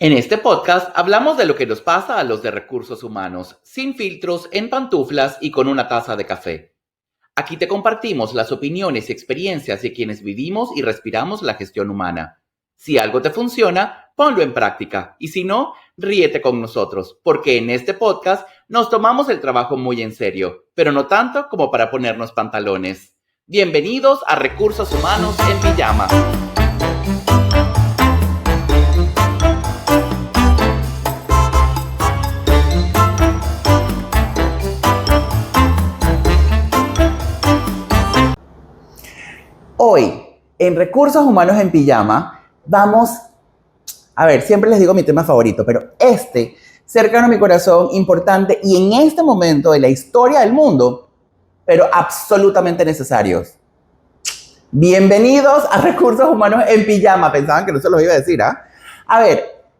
En este podcast hablamos de lo que nos pasa a los de recursos humanos, sin filtros, en pantuflas y con una taza de café. Aquí te compartimos las opiniones y experiencias de quienes vivimos y respiramos la gestión humana. Si algo te funciona, ponlo en práctica y si no, ríete con nosotros, porque en este podcast nos tomamos el trabajo muy en serio, pero no tanto como para ponernos pantalones. Bienvenidos a Recursos Humanos en Pijama. Hoy, en Recursos Humanos en Pijama, siempre les digo mi tema favorito, pero cercano a mi corazón, importante y en este momento de la historia del mundo, pero absolutamente necesarios. Bienvenidos a Recursos Humanos en Pijama. Pensaban que no se los iba a decir, ¿ah?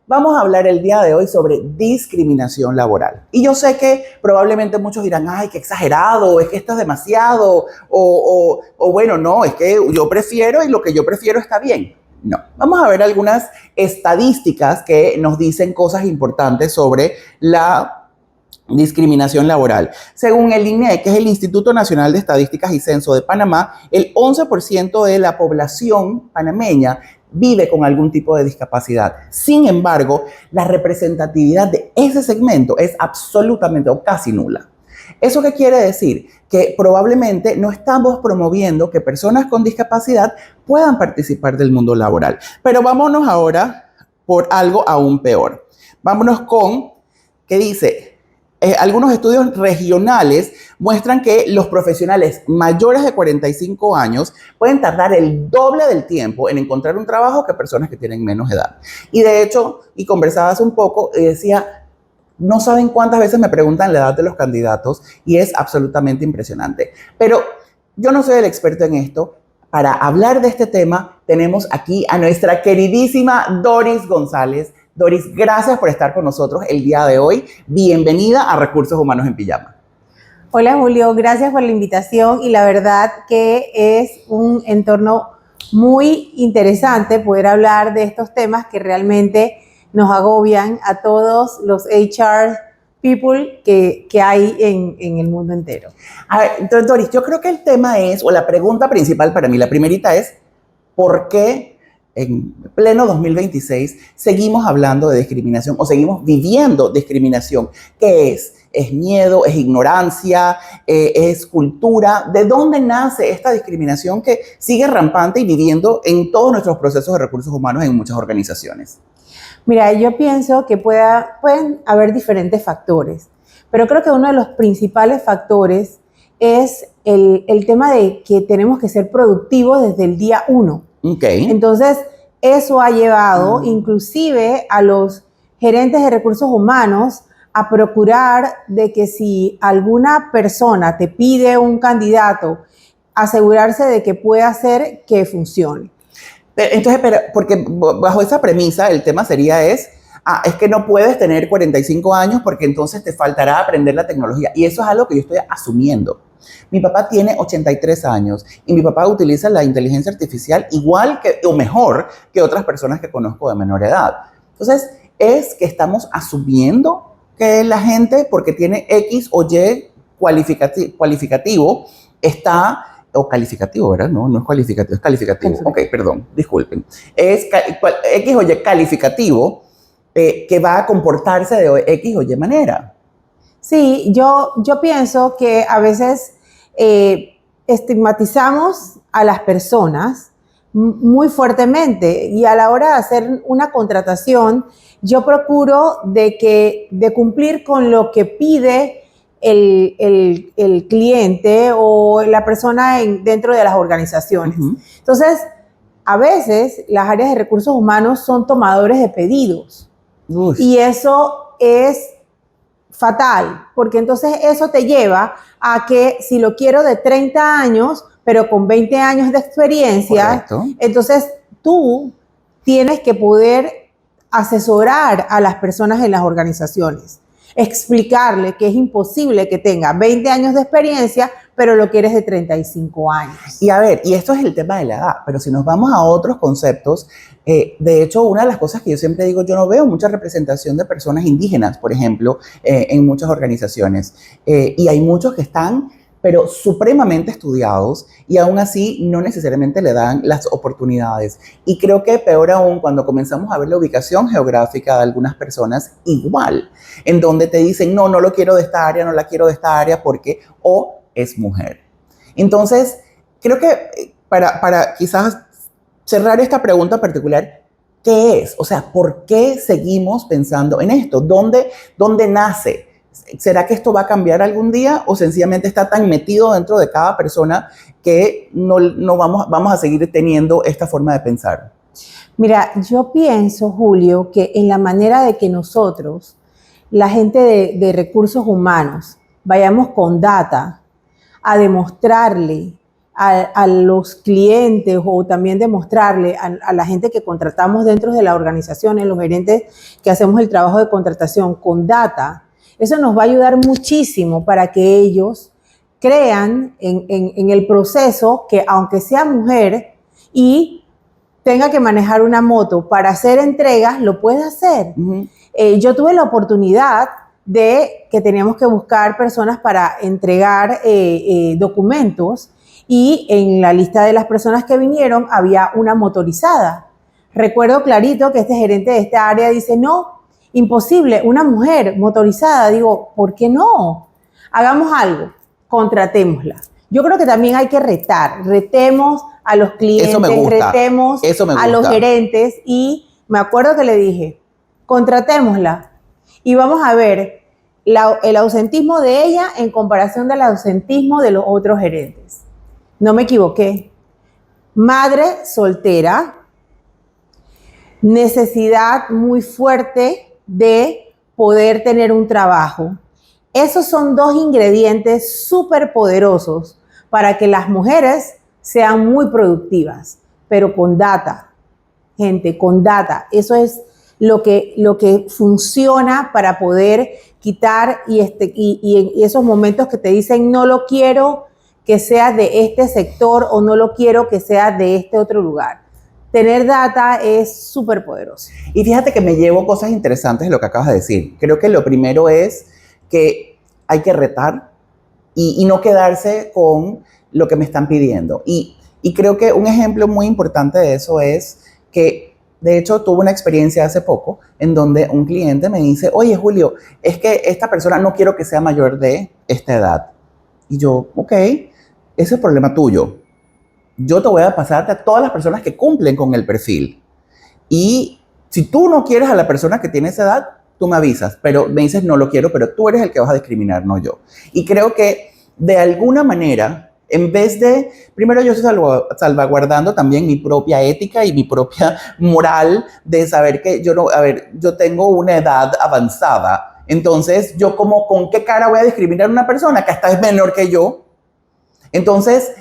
Vamos a hablar el día de hoy sobre discriminación laboral. Y yo sé que probablemente muchos dirán, ay, qué exagerado, es que esto es demasiado, o bueno, no, es que yo prefiero y lo que yo prefiero está bien. No, vamos a ver algunas estadísticas que nos dicen cosas importantes sobre la discriminación laboral. Según el INEC, que es el Instituto Nacional de Estadísticas y Censo de Panamá, el 11% de la población panameña vive con algún tipo de discapacidad. Sin embargo, la representatividad de ese segmento es absolutamente o casi nula. ¿Eso qué quiere decir? Que probablemente no estamos promoviendo que personas con discapacidad puedan participar del mundo laboral. Pero vámonos ahora por algo aún peor. Vámonos con, ¿qué dice? Algunos estudios regionales muestran que los profesionales mayores de 45 años pueden tardar el doble del tiempo en encontrar un trabajo que personas que tienen menos edad. Y de hecho, y conversaba hace un poco, decía, no saben cuántas veces me preguntan la edad de los candidatos y es absolutamente impresionante. Pero yo no soy el experto en esto. Para hablar de este tema, tenemos aquí a nuestra queridísima Doris González. Doris, gracias por estar con nosotros el día de hoy. Bienvenida a Recursos Humanos en Pijama. Hola Julio, gracias por la invitación y la verdad que es un entorno muy interesante poder hablar de estos temas que realmente nos agobian a todos los HR people que hay en el mundo entero. Entonces, Doris, yo creo que el tema es, o la pregunta principal para mí, la primerita es, ¿por qué en pleno 2026 seguimos hablando de discriminación o seguimos viviendo discriminación? ¿Qué es? ¿Es miedo? ¿Es ignorancia? ¿Es cultura? ¿De dónde nace esta discriminación que sigue rampante y viviendo en todos nuestros procesos de recursos humanos en muchas organizaciones? Mira, yo pienso que pueden haber diferentes factores, pero creo que uno de los principales factores es el tema de que tenemos que ser productivos desde el día 1. Okay. Entonces, eso ha llevado inclusive a los gerentes de recursos humanos a procurar de que si alguna persona te pide un candidato, asegurarse de que pueda hacer que funcione. Entonces, porque bajo esa premisa el tema sería es que no puedes tener 45 años porque entonces te faltará aprender la tecnología. Y eso es algo que yo estoy asumiendo. Mi papá tiene 83 años y mi papá utiliza la inteligencia artificial igual o mejor que otras personas que conozco de menor edad. Entonces, es que estamos asumiendo que la gente, porque tiene X o Y cualificativo, está... O calificativo, ¿verdad? No es cualificativo, es calificativo. Ok, perdón, disculpen. Es X o Y calificativo que va a comportarse de X o Y manera. Sí, yo pienso que a veces estigmatizamos a las personas muy fuertemente y a la hora de hacer una contratación, yo procuro de cumplir con lo que pide el cliente o la persona dentro de las organizaciones. Uh-huh. Entonces, a veces las áreas de recursos humanos son tomadores de pedidos. Uf. Y eso es fatal, porque entonces eso te lleva a que si lo quiero de 30 años, pero con 20 años de experiencia, correcto, entonces tú tienes que poder asesorar a las personas en las organizaciones. Explicarle que es imposible que tenga 20 años de experiencia pero lo quieres de 35 años. Y a ver, y esto es el tema de la edad, pero si nos vamos a otros conceptos, de hecho, una de las cosas que yo siempre digo, yo no veo mucha representación de personas indígenas, por ejemplo, en muchas organizaciones. Y hay muchos que están, pero supremamente estudiados y aún así no necesariamente le dan las oportunidades. Y creo que peor aún cuando comenzamos a ver la ubicación geográfica de algunas personas igual, en donde te dicen, no, no lo quiero de esta área, no la quiero de esta área porque o es mujer. Entonces, creo que para quizás cerrar esta pregunta particular, ¿qué es? O sea, ¿por qué seguimos pensando en esto? ¿Dónde nace? ¿Será que esto va a cambiar algún día o sencillamente está tan metido dentro de cada persona que no vamos a seguir teniendo esta forma de pensar? Mira, yo pienso, Julio, que en la manera de que nosotros, la gente de recursos humanos, vayamos con data a demostrarle a los clientes o también demostrarle a la gente que contratamos dentro de la organización, en los gerentes que hacemos el trabajo de contratación con data, eso nos va a ayudar muchísimo para que ellos crean en el proceso que aunque sea mujer y tenga que manejar una moto para hacer entregas, lo puede hacer. Uh-huh. Yo tuve la oportunidad de que teníamos que buscar personas para entregar documentos y en la lista de las personas que vinieron había una motorizada. Recuerdo clarito que este gerente de esta área dice, no, imposible, una mujer motorizada. Digo, ¿por qué no? Hagamos algo, contratémosla. Yo creo que también hay que retemos a los clientes, retemos a los gerentes y me acuerdo que le dije, contratémosla y vamos a ver el ausentismo de ella en comparación del ausentismo de los otros gerentes. No me equivoqué. Madre soltera, necesidad muy fuerte de poder tener un trabajo. Esos son dos ingredientes súper poderosos para que las mujeres sean muy productivas, pero con data, gente, con data. Eso es lo que funciona para poder quitar y esos momentos que te dicen no lo quiero que sea de este sector o no lo quiero que sea de este otro lugar. Tener data es súper poderoso. Y fíjate que me llevo cosas interesantes de lo que acabas de decir. Creo que lo primero es que hay que retar y no quedarse con lo que me están pidiendo. Y creo que un ejemplo muy importante de eso es que, de hecho, tuve una experiencia hace poco en donde un cliente me dice, oye, Julio, es que esta persona no quiero que sea mayor de esta edad. Y yo, ok, ese es el problema tuyo. Yo te voy a pasarte a todas las personas que cumplen con el perfil. Y si tú no quieres a la persona que tiene esa edad, tú me avisas, pero me dices no lo quiero, pero tú eres el que vas a discriminar, no yo. Y creo que de alguna manera, en vez de, primero yo estoy salvaguardando también mi propia ética y mi propia moral de saber que yo tengo una edad avanzada. Entonces, yo ¿con qué cara voy a discriminar a una persona que hasta es menor que yo? Entonces,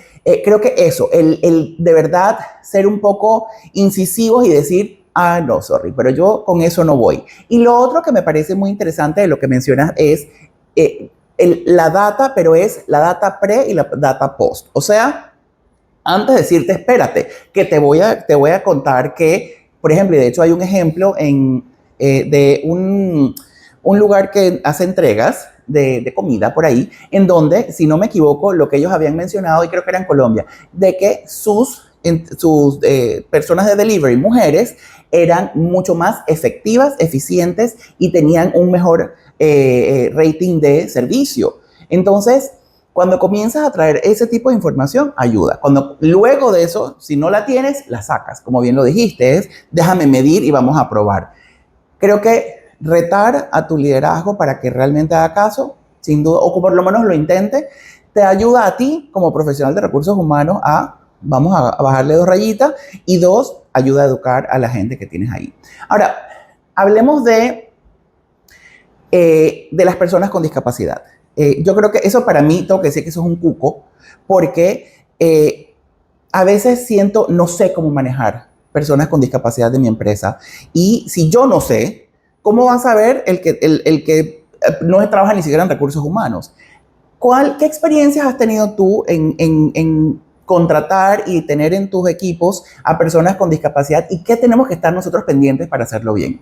creo que eso, el de verdad ser un poco incisivos y decir, no, sorry, pero yo con eso no voy. Y lo otro que me parece muy interesante de lo que mencionas es la data, pero es la data pre y la data post. O sea, antes de decirte, espérate, que te voy a contar que, por ejemplo, y de hecho hay un ejemplo de un lugar que hace entregas de comida por ahí, en donde, si no me equivoco, lo que ellos habían mencionado, y creo que era en Colombia, de que sus personas de delivery, mujeres, eran mucho más efectivas, eficientes y tenían un mejor rating de servicio. Entonces, cuando comienzas a traer ese tipo de información, ayuda. Luego de eso, si no la tienes, la sacas. Como bien lo dijiste, es déjame medir y vamos a probar. Creo que retar a tu liderazgo para que realmente haga caso, sin duda, o por lo menos lo intente, te ayuda a ti como profesional de recursos humanos vamos a bajarle 2 rayitas y 2, ayuda a educar a la gente que tienes ahí. Ahora, hablemos de las personas con discapacidad. Yo creo que eso para mí, tengo que decir que eso es un cuco, porque a veces no sé cómo manejar personas con discapacidad de mi empresa. Y si yo no sé, ¿cómo va a saber el que no trabaja ni siquiera en recursos humanos? ¿Qué experiencias has tenido tú en contratar y tener en tus equipos a personas con discapacidad y qué tenemos que estar nosotros pendientes para hacerlo bien?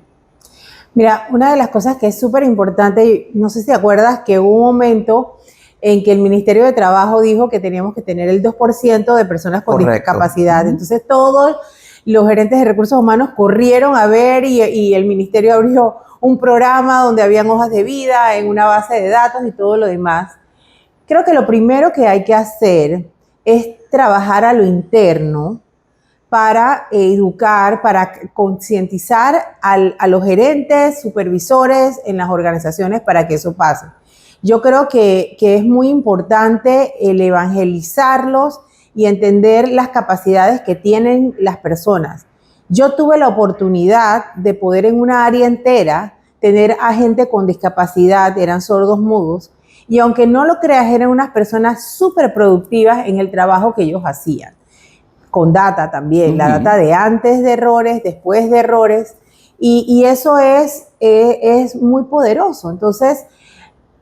Mira, una de las cosas que es súper importante, y no sé si te acuerdas que hubo un momento en que el Ministerio de Trabajo dijo que teníamos que tener el 2% de personas con discapacidad. Entonces todos los gerentes de recursos humanos corrieron a ver y el ministerio abrió un programa donde habían hojas de vida en una base de datos y todo lo demás. Creo que lo primero que hay que hacer es trabajar a lo interno para educar, para concientizar a los gerentes, supervisores en las organizaciones para que eso pase. Yo creo que es muy importante el evangelizarlos y entender las capacidades que tienen las personas. Yo tuve la oportunidad de poder en una área entera tener a gente con discapacidad, eran sordos mudos, y aunque no lo creas, eran unas personas súper productivas en el trabajo que ellos hacían. Con data también, la data de antes de errores, después de errores, y eso es muy poderoso. Entonces,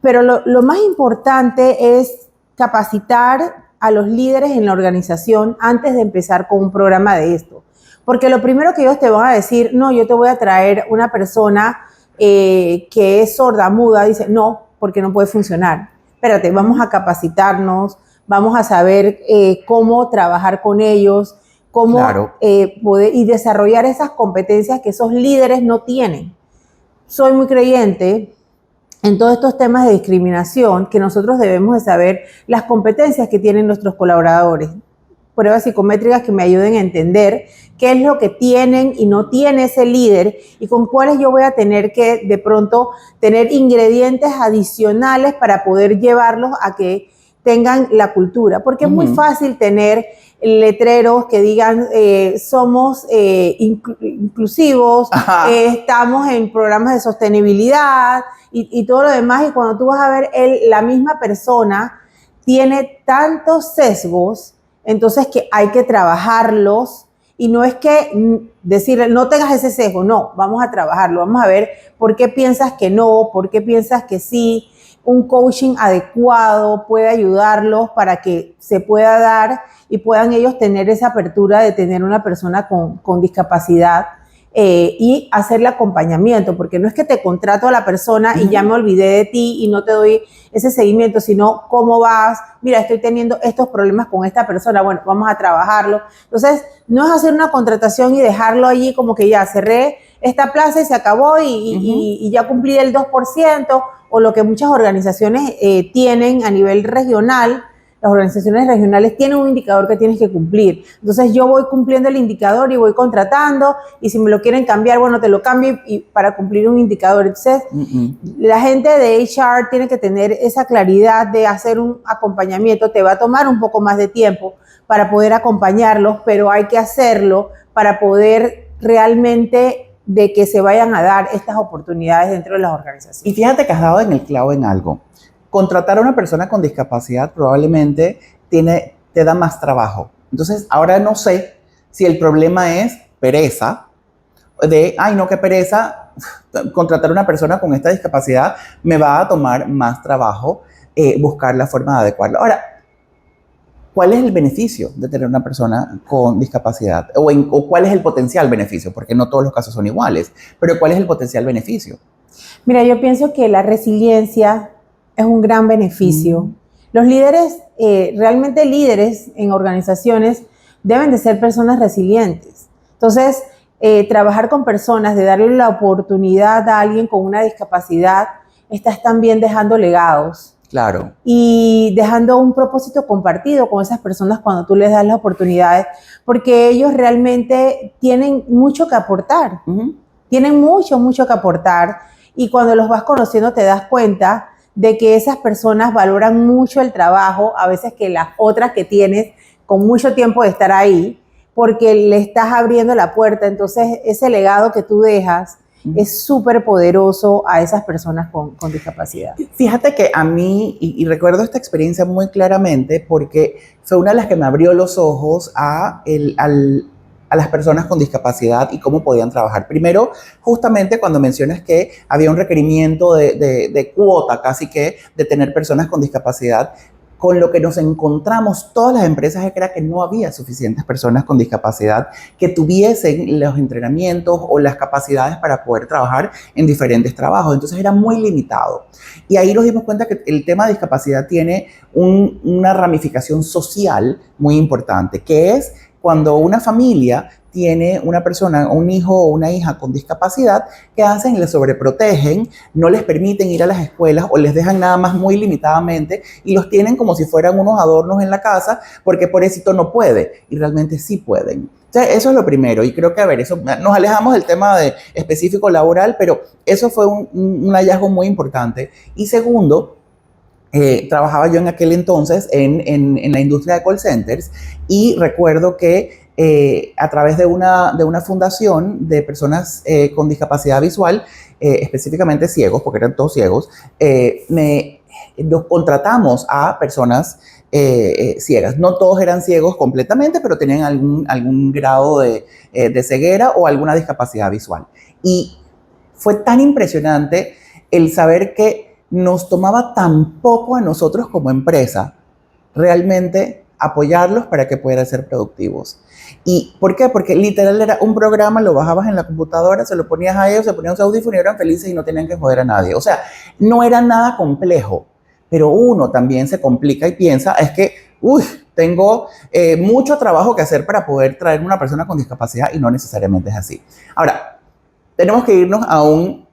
pero lo más importante es capacitar a los líderes en la organización antes de empezar con un programa de esto. Porque lo primero que ellos te van a decir, no, yo te voy a traer una persona que es sorda, muda, dice, no, porque no puede funcionar. Espérate, vamos a capacitarnos, vamos a saber cómo trabajar con ellos, cómo poder y desarrollar esas competencias que esos líderes no tienen. Soy muy creyente en todos estos temas de discriminación que nosotros debemos de saber las competencias que tienen nuestros colaboradores, pruebas psicométricas que me ayuden a entender qué es lo que tienen y no tiene ese líder y con cuáles yo voy a tener que de pronto tener ingredientes adicionales para poder llevarlos a que tengan la cultura, porque es muy fácil tener letreros que digan somos inclusivos, estamos en programas de sostenibilidad y todo lo demás, y cuando tú vas a ver, la misma persona tiene tantos sesgos, entonces que hay que trabajarlos, y no es que decirle no tengas ese sesgo, no, vamos a trabajarlo, vamos a ver por qué piensas que no, por qué piensas que sí. Un coaching adecuado puede ayudarlos para que se pueda dar y puedan ellos tener esa apertura de tener una persona con discapacidad y hacerle acompañamiento, porque no es que te contrato a la persona y ya me olvidé de ti y no te doy ese seguimiento, sino cómo vas, mira, estoy teniendo estos problemas con esta persona, bueno, vamos a trabajarlo. Entonces, no es hacer una contratación y dejarlo allí como que ya cerré esta plaza y se acabó y ya cumplí el 2%, o lo que muchas organizaciones tienen a nivel regional. Las organizaciones regionales tienen un indicador que tienes que cumplir. Entonces yo voy cumpliendo el indicador y voy contratando, y si me lo quieren cambiar, bueno, te lo cambio y para cumplir un indicador. Entonces la gente de HR tiene que tener esa claridad de hacer un acompañamiento. Te va a tomar un poco más de tiempo para poder acompañarlos, pero hay que hacerlo para poder realmente de que se vayan a dar estas oportunidades dentro de las organizaciones. Y fíjate que has dado en el clavo en algo. Contratar a una persona con discapacidad probablemente te da más trabajo. Entonces, ahora no sé si el problema es pereza, ay no, qué pereza, contratar a una persona con esta discapacidad me va a tomar más trabajo buscar la forma de adecuarlo. Ahora, ¿cuál es el beneficio de tener una persona con discapacidad? O ¿cuál es el potencial beneficio? Porque no todos los casos son iguales, pero ¿cuál es el potencial beneficio? Mira, yo pienso que la resiliencia es un gran beneficio. Los líderes, realmente líderes en organizaciones, deben de ser personas resilientes. Entonces, trabajar con personas, de darle la oportunidad a alguien con una discapacidad, estás también dejando legados. Claro. Y dejando un propósito compartido con esas personas cuando tú les das las oportunidades, porque ellos realmente tienen mucho que aportar. Tienen mucho que aportar, y cuando los vas conociendo te das cuenta de que esas personas valoran mucho el trabajo, a veces que las otras que tienes con mucho tiempo de estar ahí, porque le estás abriendo la puerta. Entonces, ese legado que tú dejas es súper poderoso a esas personas con discapacidad. Fíjate que a mí, y recuerdo esta experiencia muy claramente, porque fue una de las que me abrió los ojos al a las personas con discapacidad y cómo podían trabajar. Primero, justamente cuando mencionas que había un requerimiento de cuota casi que de tener personas con discapacidad, con lo que nos encontramos todas las empresas era que no había suficientes personas con discapacidad que tuviesen los entrenamientos o las capacidades para poder trabajar en diferentes trabajos. Entonces era muy limitado. Y ahí nos dimos cuenta que el tema de discapacidad tiene una ramificación social muy importante, que es cuando una familia tiene una persona, un hijo o una hija con discapacidad, ¿qué hacen? Les sobreprotegen, no les permiten ir a las escuelas o les dejan nada más muy limitadamente y los tienen como si fueran unos adornos en la casa porque pobrecito no puede y realmente sí pueden. O sea, eso es lo primero y creo que, a ver, eso, nos alejamos del tema de específico laboral, pero eso fue un hallazgo muy importante. Y segundo, trabajaba yo en aquel entonces en la industria de call centers y recuerdo que a través de una fundación de personas con discapacidad visual, específicamente ciegos, porque eran todos ciegos, nos contratamos a personas ciegas. No todos eran ciegos completamente, pero tenían algún grado de ceguera o alguna discapacidad visual. Y fue tan impresionante el saber que nos tomaba tan poco a nosotros como empresa realmente apoyarlos para que puedan ser productivos. ¿Y por qué? Porque literal era un programa, lo bajabas en la computadora, se lo ponías a ellos, se ponían sus audífonos y eran felices y no tenían que joder a nadie. O sea, no era nada complejo, pero uno también se complica y piensa, es que, tengo mucho trabajo que hacer para poder traer una persona con discapacidad y no necesariamente es así. Ahora, tenemos que irnos a un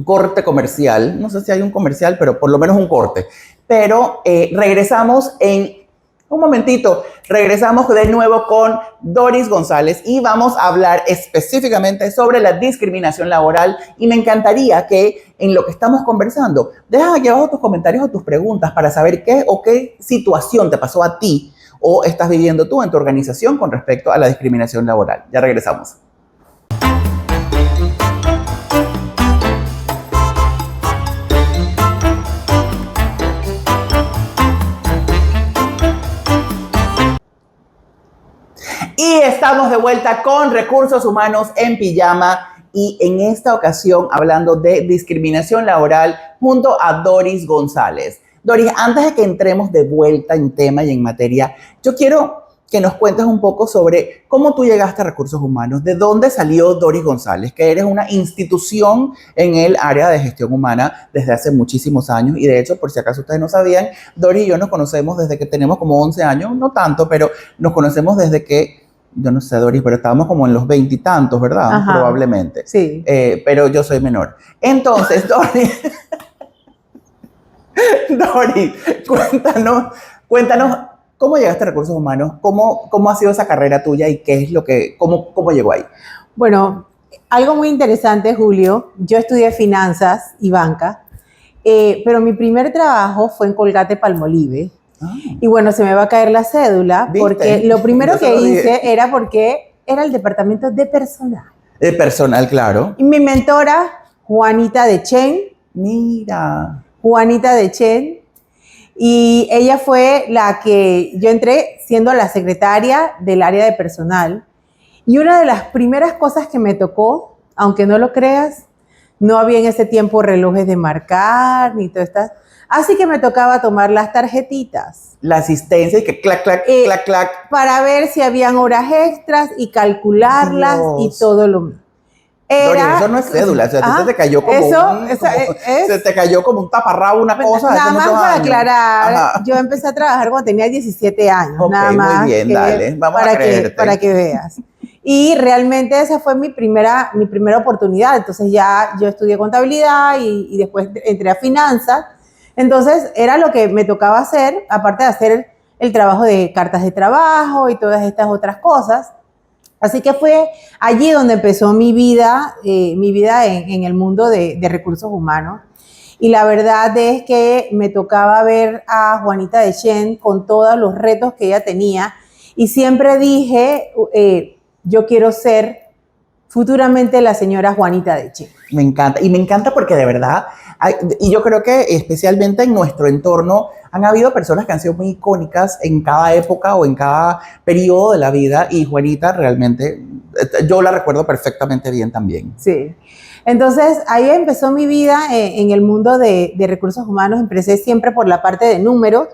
corte comercial, no sé si hay un comercial, pero por lo menos un corte. Pero regresamos en un momentito, regresamos de nuevo con Doris González y vamos a hablar específicamente sobre la discriminación laboral y me encantaría que en lo que estamos conversando, deja aquí abajo tus comentarios o tus preguntas para saber qué o qué situación te pasó a ti o estás viviendo tú en tu organización con respecto a la discriminación laboral. Ya regresamos. Y estamos de vuelta con Recursos Humanos en Pijama y en esta ocasión hablando de discriminación laboral junto a Doris González. Doris, antes de que entremos de vuelta en tema y en materia, yo quiero que nos cuentes un poco sobre cómo tú llegaste a Recursos Humanos, de dónde salió Doris González, que eres una institución en el área de gestión humana desde hace muchísimos años y de hecho, por si acaso ustedes no sabían, Doris y yo nos conocemos desde que tenemos como 11 años, no tanto, pero nos conocemos desde que yo no sé, Doris, pero estábamos como en los 20 y tantos, ¿verdad? Ajá, probablemente. sí. Pero yo soy menor. Entonces, Doris, Doris, cuéntanos cómo llegaste a Recursos Humanos, cómo ha sido esa carrera tuya y qué es lo que, cómo llegó ahí. Bueno, algo muy interesante, Julio. Yo estudié finanzas y banca, pero mi primer trabajo fue en Colgate-Palmolive. Y bueno, se me va a caer la cédula, ¿viste? Porque lo primero que hice era porque era el departamento de personal. De personal, claro. Y mi mentora, Juanita Dechen. Mira. Juanita Dechen. Y ella fue la que yo entré siendo la secretaria del área de personal. Y una de las primeras cosas que me tocó, aunque no lo creas, no había en ese tiempo relojes de marcar ni todas estas. Así que me tocaba tomar las tarjetitas. La asistencia y que clac, clac, clac, clac. Para ver si habían horas extras y calcularlas. Dios. Y todo lo mismo. Doris, eso no es cédula, o sea, se te cayó como se te cayó como un taparrabo, una cosa. Nada más para aclarar, ajá, yo empecé a trabajar cuando tenía 17 años, okay, nada más. Muy bien, dale, vamos a creerte. Para que veas. Y realmente esa fue mi primera oportunidad. Entonces ya yo estudié contabilidad y después entré a finanzas. Entonces era lo que me tocaba hacer, aparte de hacer el trabajo de cartas de trabajo y todas estas otras cosas. Así que fue allí donde empezó mi vida en el mundo de recursos humanos. Y la verdad es que me tocaba ver a Juanita Dechen con todos los retos que ella tenía. Y siempre dije, yo quiero ser futuramente la señora Juanita Deche. Me encanta, y me encanta porque de verdad, y yo creo que especialmente en nuestro entorno han habido personas que han sido muy icónicas en cada época o en cada periodo de la vida, y Juanita realmente, yo la recuerdo perfectamente bien también. Sí. Entonces, ahí empezó mi vida en el mundo de recursos humanos. Empecé siempre por la parte de números,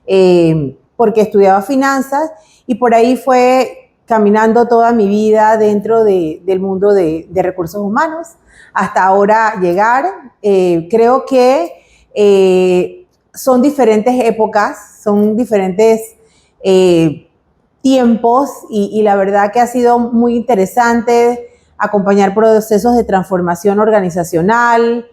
porque estudiaba finanzas, y por ahí fue caminando toda mi vida dentro del mundo de recursos humanos, hasta ahora llegar. Creo que son diferentes épocas, son diferentes tiempos, y la verdad que ha sido muy interesante acompañar procesos de transformación organizacional,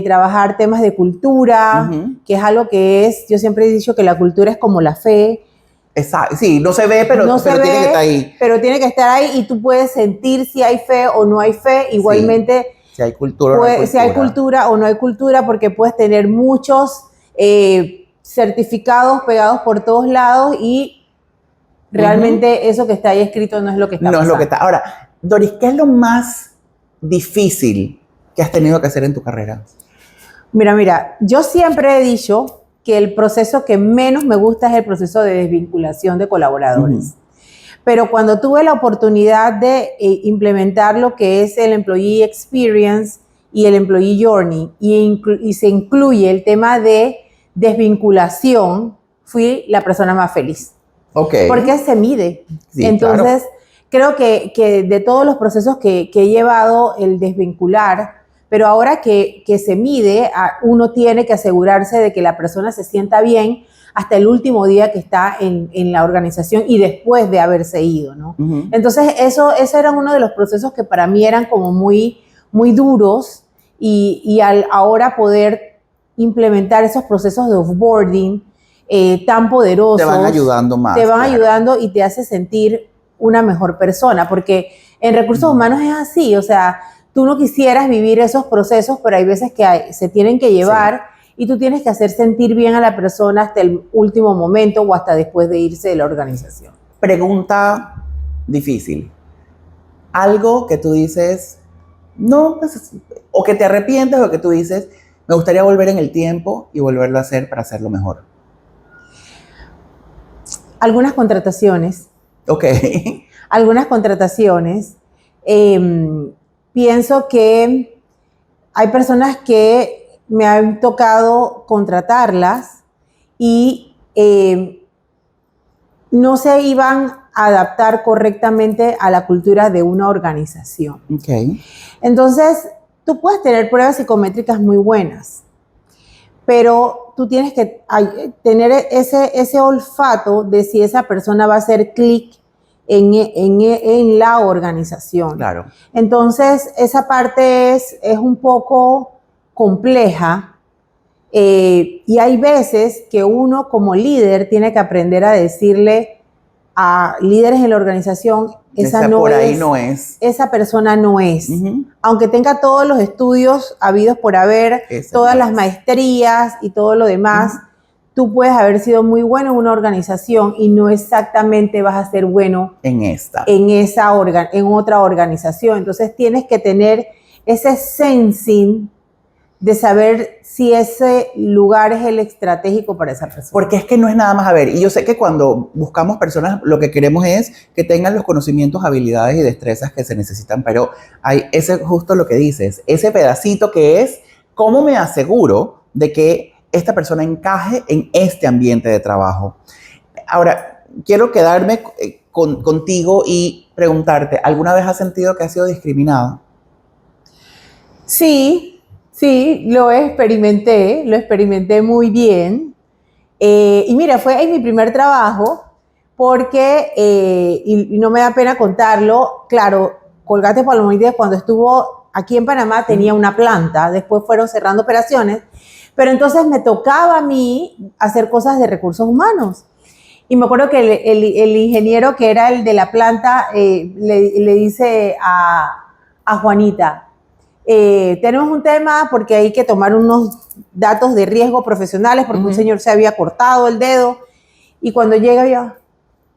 trabajar temas de cultura, que es algo que yo siempre he dicho que la cultura es como la fe. Exacto, sí, no se ve, pero tiene que estar ahí. Pero tiene que estar ahí, y tú puedes sentir si hay fe o no hay fe, igualmente. Sí, si hay cultura o no hay cultura. Si hay cultura o no hay cultura, porque puedes tener muchos certificados pegados por todos lados, y realmente eso que está ahí escrito no es lo que está pasando. No es lo que está. Ahora, Doris, ¿qué es lo más difícil que has tenido que hacer en tu carrera? Mira, yo siempre he dicho que el proceso que menos me gusta es el proceso de desvinculación de colaboradores. Pero cuando tuve la oportunidad de implementar lo que es el Employee Experience y el Employee Journey, y se incluye el tema de desvinculación, fui la persona más feliz. Okay. Porque se mide. Sí, entonces, claro. Creo que de todos los procesos que he llevado, el desvincular, pero ahora que se mide, uno tiene que asegurarse de que la persona se sienta bien hasta el último día que está en la organización y después de haberse ido, ¿no? Entonces, eso era uno de los procesos que para mí eran como muy, muy duros, y al ahora poder implementar esos procesos de offboarding tan poderosos, te van ayudando más. Te van ayudando y te hace sentir una mejor persona, porque en recursos humanos es así, o sea, tú no quisieras vivir esos procesos, pero hay veces que se tienen que llevar, y tú tienes que hacer sentir bien a la persona hasta el último momento o hasta después de irse de la organización. Pregunta difícil. Algo que tú dices, no, pues, o que te arrepientes, o que tú dices, me gustaría volver en el tiempo y volverlo a hacer para hacerlo mejor. Algunas contrataciones. Ok. Algunas contrataciones. Pienso que hay personas que me han tocado contratarlas y no se iban a adaptar correctamente a la cultura de una organización. Okay. Entonces, tú puedes tener pruebas psicométricas muy buenas, pero tú tienes que tener ese olfato de si esa persona va a hacer clic en la organización. Claro. Entonces, esa parte es un poco compleja, y hay veces que uno como líder tiene que aprender a decirle a líderes en la organización, esa persona no es. Aunque tenga todos los estudios habidos por haber, todas las maestrías y todo lo demás, tú puedes haber sido muy bueno en una organización y no exactamente vas a ser bueno en otra organización. Entonces tienes que tener ese sensing de saber si ese lugar es el estratégico para esa persona. Porque es que no es nada más, a ver, y yo sé que cuando buscamos personas lo que queremos es que tengan los conocimientos, habilidades y destrezas que se necesitan, pero hay justo lo que dices, ese pedacito que es, ¿cómo me aseguro de que esta persona encaje en este ambiente de trabajo? Ahora, quiero quedarme contigo y preguntarte, ¿alguna vez has sentido que has sido discriminado? Sí, lo experimenté muy bien. Y mira, fue en mi primer trabajo, porque, y no me da pena contarlo, claro, Colgate Palmolive cuando estuvo aquí en Panamá tenía una planta, después fueron cerrando operaciones, pero entonces me tocaba a mí hacer cosas de recursos humanos. Y me acuerdo que el ingeniero que era el de la planta le dice a Juanita, tenemos un tema porque hay que tomar unos datos de riesgo profesionales porque un señor se había cortado el dedo, y cuando llega yo,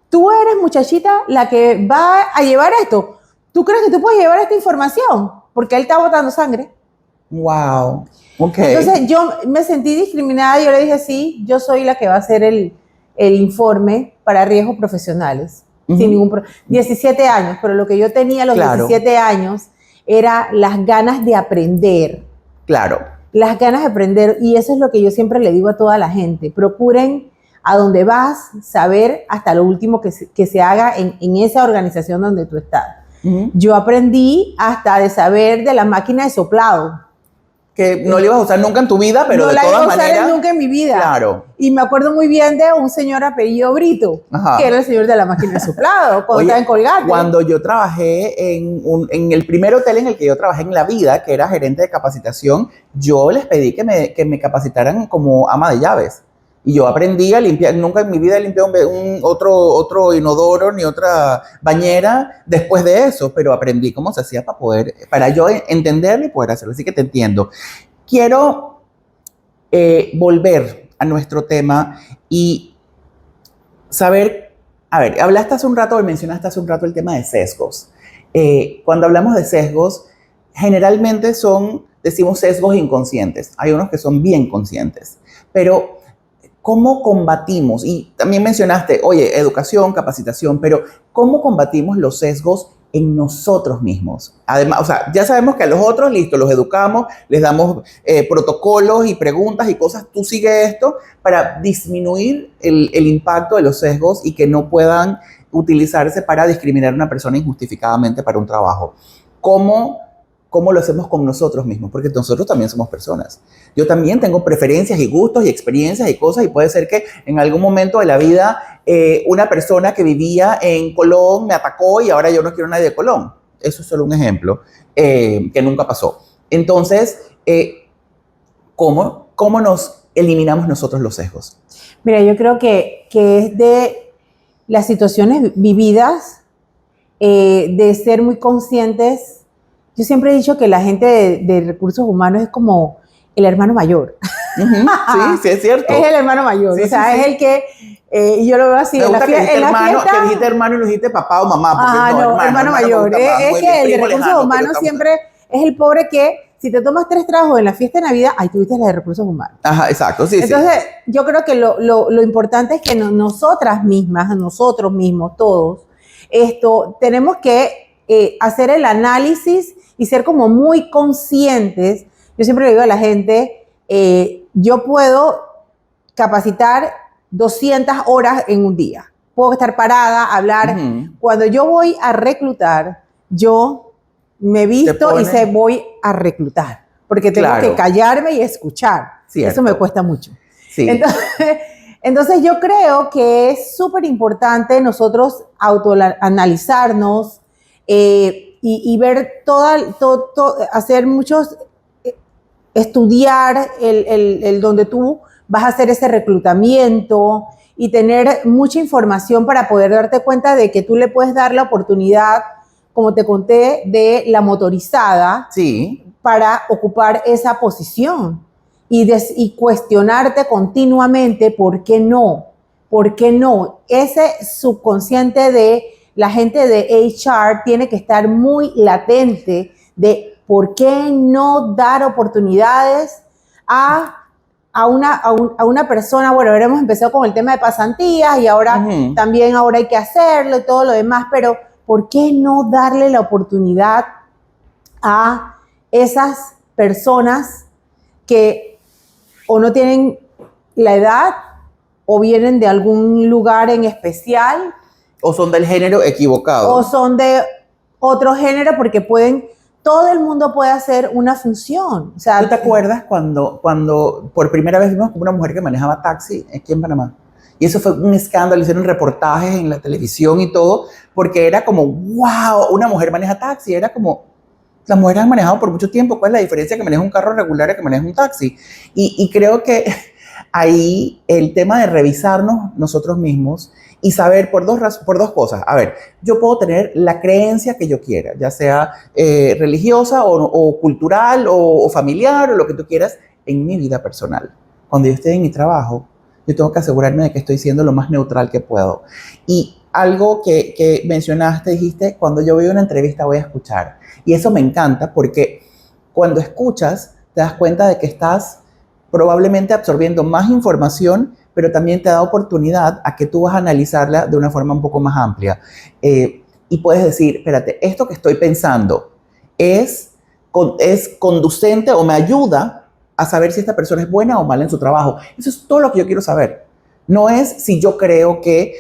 tú eres muchachita la que va a llevar esto. ¿tú crees que tú puedes llevar esta información? Porque él está botando sangre. Wow. Ok. Entonces yo me sentí discriminada y yo le dije, sí, yo soy la que va a hacer el informe para riesgos profesionales. Sin ningún 17 años, pero lo que yo tenía a los 17 años era las ganas de aprender. Claro. Las ganas de aprender, y eso es lo que yo siempre le digo a toda la gente. Procuren a donde vas saber hasta lo último que se haga en esa organización donde tú estás. Yo aprendí hasta de saber de la máquina de soplado. Que no la ibas a usar nunca en tu vida, pero no de todas maneras. No la iba a usar nunca en mi vida. Claro. Y me acuerdo muy bien de un señor apellido Brito, que era el señor de la máquina de soplado, cuando estaba en Colgate. Cuando yo trabajé en el primer hotel en el que yo trabajé en la vida, que era gerente de capacitación, yo les pedí que me capacitaran como ama de llaves. Y yo aprendí a limpiar, nunca en mi vida he limpiado otro inodoro ni otra bañera después de eso, pero aprendí cómo se hacía para yo entenderlo y poder hacerlo. Así que te entiendo. Quiero volver a nuestro tema y saber, a ver, mencionaste hace un rato el tema de sesgos. Cuando hablamos de sesgos, generalmente decimos sesgos inconscientes. Hay unos que son bien conscientes, pero ¿cómo combatimos? Y también mencionaste, oye, educación, capacitación, pero ¿cómo combatimos los sesgos en nosotros mismos? Además, o sea, ya sabemos que a los otros, listo, los educamos, les damos protocolos y preguntas y cosas, tú sigue esto para disminuir el impacto de los sesgos y que no puedan utilizarse para discriminar a una persona injustificadamente para un trabajo. ¿Cómo lo hacemos con nosotros mismos? Porque nosotros también somos personas. Yo también tengo preferencias y gustos y experiencias y cosas, y puede ser que en algún momento de la vida una persona que vivía en Colón me atacó y ahora yo no quiero a nadie de Colón. Eso es solo un ejemplo que nunca pasó. Entonces, ¿cómo nos eliminamos nosotros los sesgos? Mira, yo creo que es de las situaciones vividas, de ser muy conscientes. Yo siempre he dicho que la gente de recursos humanos es como el hermano mayor. Sí, es cierto. Es el hermano mayor. Sí, o sea, sí, es el que, y yo lo veo así. Me gusta que dijiste fiesta, hermano y no dijiste papá o mamá. Hermano mayor. Es que el de recursos humanos siempre es el pobre que, si te tomas 3 tragos en la fiesta de Navidad, ahí tuviste la de recursos humanos. Ajá, exacto, sí. Entonces, yo creo que lo importante es que nosotras mismas, nosotros mismos, todos, tenemos que hacer el análisis y ser como muy conscientes. Yo siempre le digo a la gente, yo puedo capacitar 200 horas en un día. Puedo estar parada, hablar. Cuando yo voy a reclutar, yo me visto y voy a reclutar. Porque tengo que callarme y escuchar. Cierto. Eso me cuesta mucho. Sí. Entonces yo creo que es súper importante nosotros autoanalizarnos, y ver hacer muchos, estudiar el donde tú vas a hacer ese reclutamiento y tener mucha información para poder darte cuenta de que tú le puedes dar la oportunidad, como te conté, de la motorizada, sí, para ocupar esa posición y cuestionarte continuamente por qué no. ¿Por qué no? Ese subconsciente de la gente de HR tiene que estar muy latente de por qué no dar oportunidades a una persona. Bueno, ahora hemos empezado con el tema de pasantías y ahora también hay que hacerlo y todo lo demás, pero ¿por qué no darle la oportunidad a esas personas que o no tienen la edad o vienen de algún lugar en especial? O son del género equivocado. O son de otro género, porque todo el mundo puede hacer una función. O sea, ¿tú te acuerdas cuando por primera vez vimos una mujer que manejaba taxi aquí en Panamá? Y eso fue un escándalo, hicieron reportajes en la televisión y todo, porque era como, wow, una mujer maneja taxi. Era como, las mujeres han manejado por mucho tiempo. ¿Cuál es la diferencia que maneja un carro regular y que maneja un taxi? Y creo que ahí el tema de revisarnos nosotros mismos y saber por dos cosas. A ver, yo puedo tener la creencia que yo quiera, ya sea religiosa o cultural o familiar o lo que tú quieras en mi vida personal. Cuando yo esté en mi trabajo, yo tengo que asegurarme de que estoy siendo lo más neutral que puedo. Y algo que mencionaste, dijiste, cuando yo veo una entrevista voy a escuchar. Y eso me encanta porque cuando escuchas te das cuenta de que estás probablemente absorbiendo más información, pero también te da oportunidad a que tú vas a analizarla de una forma un poco más amplia. Y puedes decir, espérate, esto que estoy pensando es conducente o me ayuda a saber si esta persona es buena o mala en su trabajo. Eso es todo lo que yo quiero saber. No es si yo creo que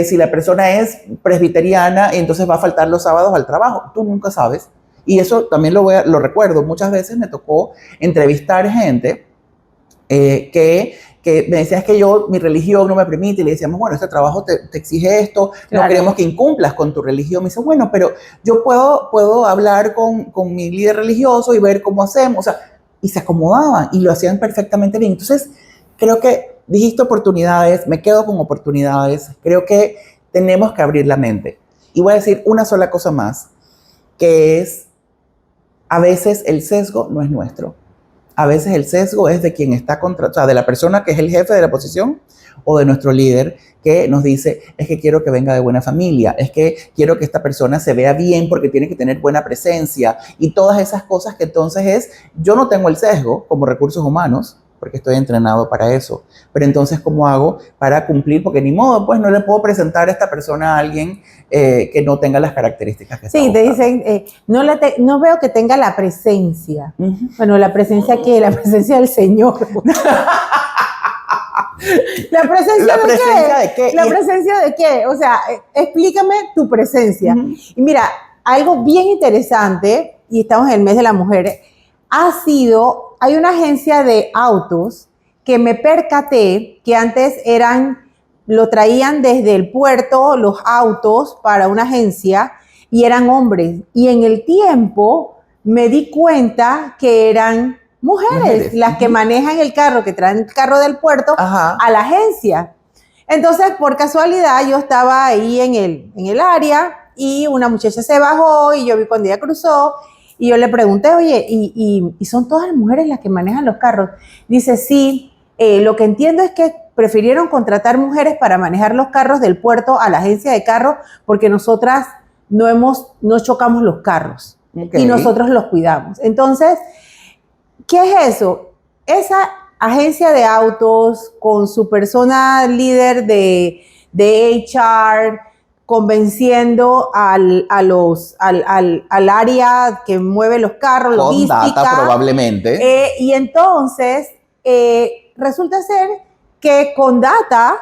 si la persona es presbiteriana, entonces va a faltar los sábados al trabajo. Tú nunca sabes. Y eso también lo recuerdo. Muchas veces me tocó entrevistar gente que me decía, es que mi religión no me permite, y le decíamos, bueno, este trabajo te exige esto, claro, no queremos que incumplas con tu religión. Me dice, bueno, pero yo puedo hablar con mi líder religioso y ver cómo hacemos, o sea, y se acomodaban y lo hacían perfectamente bien. Entonces, creo que dijiste oportunidades, me quedo con oportunidades, creo que tenemos que abrir la mente. Y voy a decir una sola cosa más, que es, a veces el sesgo no es nuestro. A veces el sesgo es de quien está o sea, de la persona que es el jefe de la posición o de nuestro líder que nos dice, es que quiero que venga de buena familia, es que quiero que esta persona se vea bien porque tiene que tener buena presencia y todas esas cosas que entonces yo no tengo el sesgo como recursos humanos porque estoy entrenado para eso. Pero entonces, ¿cómo hago para cumplir? Porque ni modo, pues no le puedo presentar a esta persona a alguien que no tenga las características que está buscando. Sí, te dicen, no veo que tenga la presencia. Bueno, ¿la presencia qué? La presencia del Señor. ¿La presencia de qué? ¿La presencia de qué? O sea, explícame tu presencia. Y mira, algo bien interesante, y estamos en el mes de la mujer, hay una agencia de autos que me percaté que antes lo traían desde el puerto, los autos, para una agencia, y eran hombres. Y en el tiempo me di cuenta que eran mujeres las que manejan el carro, que traen el carro del puerto a la agencia. Entonces, por casualidad, yo estaba ahí en el área y una muchacha se bajó y yo vi cuando ella cruzó y yo le pregunté, oye, ¿y son todas las mujeres las que manejan los carros? Dice, sí, lo que entiendo es que prefirieron contratar mujeres para manejar los carros del puerto a la agencia de carros porque nosotras no chocamos los carros y nosotros los cuidamos. Entonces, ¿qué es eso? Esa agencia de autos con su persona líder de HR, convenciendo al área que mueve los carros, con logística. Data probablemente. Y entonces resulta ser que con data,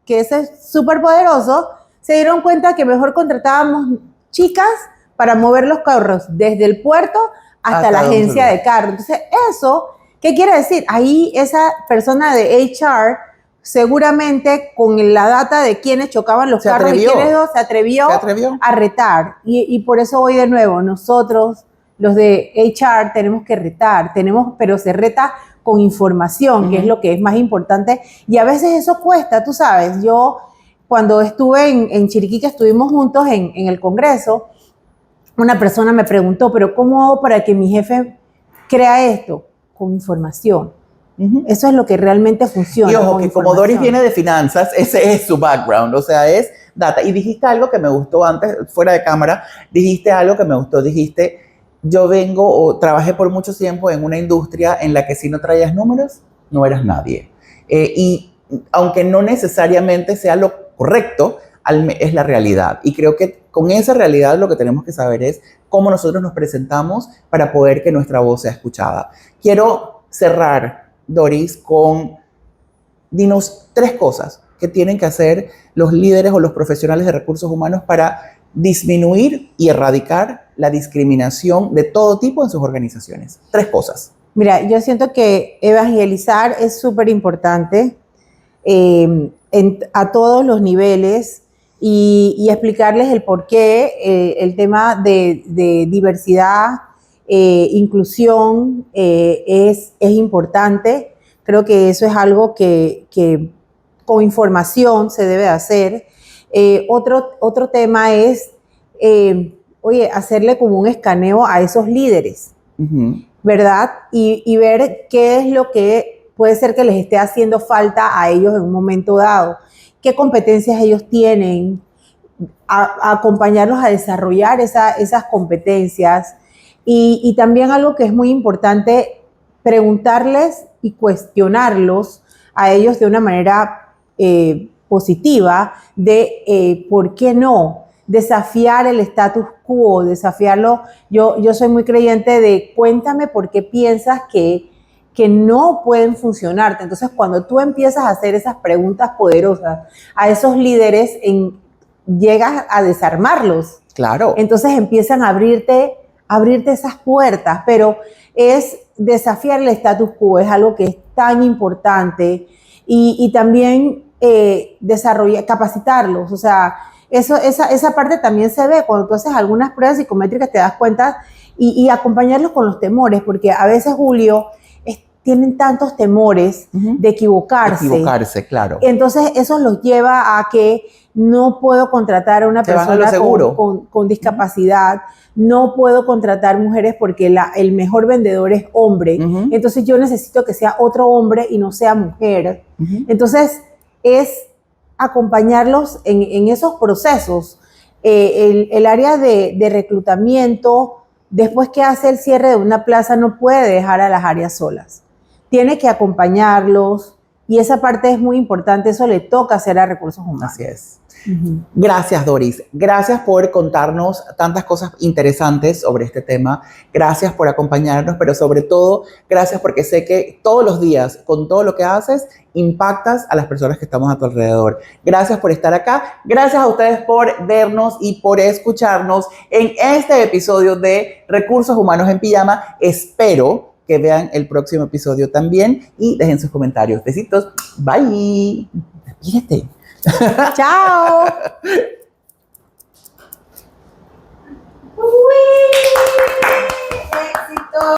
que ese es súper poderoso, se dieron cuenta que mejor contratábamos chicas para mover los carros desde el puerto hasta la agencia de carros. Entonces, eso, ¿qué quiere decir? Ahí esa persona de HR seguramente con la data de quiénes chocaban los carros y quiénes no, se atrevió a retar. Y por eso hoy de nuevo, nosotros, los de HR, tenemos que retar, pero se reta con información, que es lo que es más importante. Y a veces eso cuesta, tú sabes. Yo, cuando estuve en Chiriquí, que estuvimos juntos en el Congreso, una persona me preguntó, pero ¿cómo hago para que mi jefe crea esto? Con información. Eso es lo que realmente funciona. Y ojo, que como Doris viene de finanzas, ese es su background, o sea, es data. Y dijiste algo que me gustó antes, fuera de cámara, dijiste, yo trabajé por mucho tiempo en una industria en la que si no traías números, no eras nadie. Y aunque no necesariamente sea lo correcto, es la realidad. Y creo que con esa realidad lo que tenemos que saber es cómo nosotros nos presentamos para poder que nuestra voz sea escuchada. Quiero cerrar, Doris, dinos 3 cosas que tienen que hacer los líderes o los profesionales de recursos humanos para disminuir y erradicar la discriminación de todo tipo en sus organizaciones. 3 cosas. Mira, yo siento que evangelizar es súper importante a todos los niveles y explicarles el por qué el tema de diversidad, inclusión es importante. Creo que eso es algo que con información se debe hacer. Otro tema es, hacerle como un escaneo a esos líderes, ¿verdad? Y ver qué es lo que puede ser que les esté haciendo falta a ellos en un momento dado. ¿Qué competencias ellos tienen? acompañarlos a desarrollar esas competencias. Y también algo que es muy importante, preguntarles y cuestionarlos a ellos de una manera positiva de por qué no, desafiar el status quo, desafiarlo. Yo soy muy creyente de cuéntame por qué piensas que no pueden funcionarte. Entonces, cuando tú empiezas a hacer esas preguntas poderosas a esos líderes, llegas a desarmarlos. Claro. Entonces empiezan a abrirte esas puertas, pero es desafiar el status quo, es algo que es tan importante y también desarrollar, capacitarlos, o sea, esa parte también se ve cuando tú haces algunas pruebas psicométricas, te das cuenta y acompañarlos con los temores, porque a veces, Julio, tienen tantos temores de equivocarse. De equivocarse, claro. Entonces eso los lleva a que no puedo contratar a una persona con discapacidad, no puedo contratar mujeres porque el mejor vendedor es hombre, entonces yo necesito que sea otro hombre y no sea mujer. Entonces es acompañarlos en esos procesos. El área de reclutamiento, después que hace el cierre de una plaza, no puede dejar a las áreas solas. Tiene que acompañarlos y esa parte es muy importante, eso le toca hacer a recursos humanos. Así es. Gracias, Doris. Gracias por contarnos tantas cosas interesantes sobre este tema. Gracias por acompañarnos, pero sobre todo, gracias porque sé que todos los días, con todo lo que haces, impactas a las personas que estamos a tu alrededor. Gracias por estar acá. Gracias a ustedes por vernos y por escucharnos en este episodio de Recursos Humanos en Pijama. Espero que vean el próximo episodio también y dejen sus comentarios. Besitos. Bye. Despídete. Chao.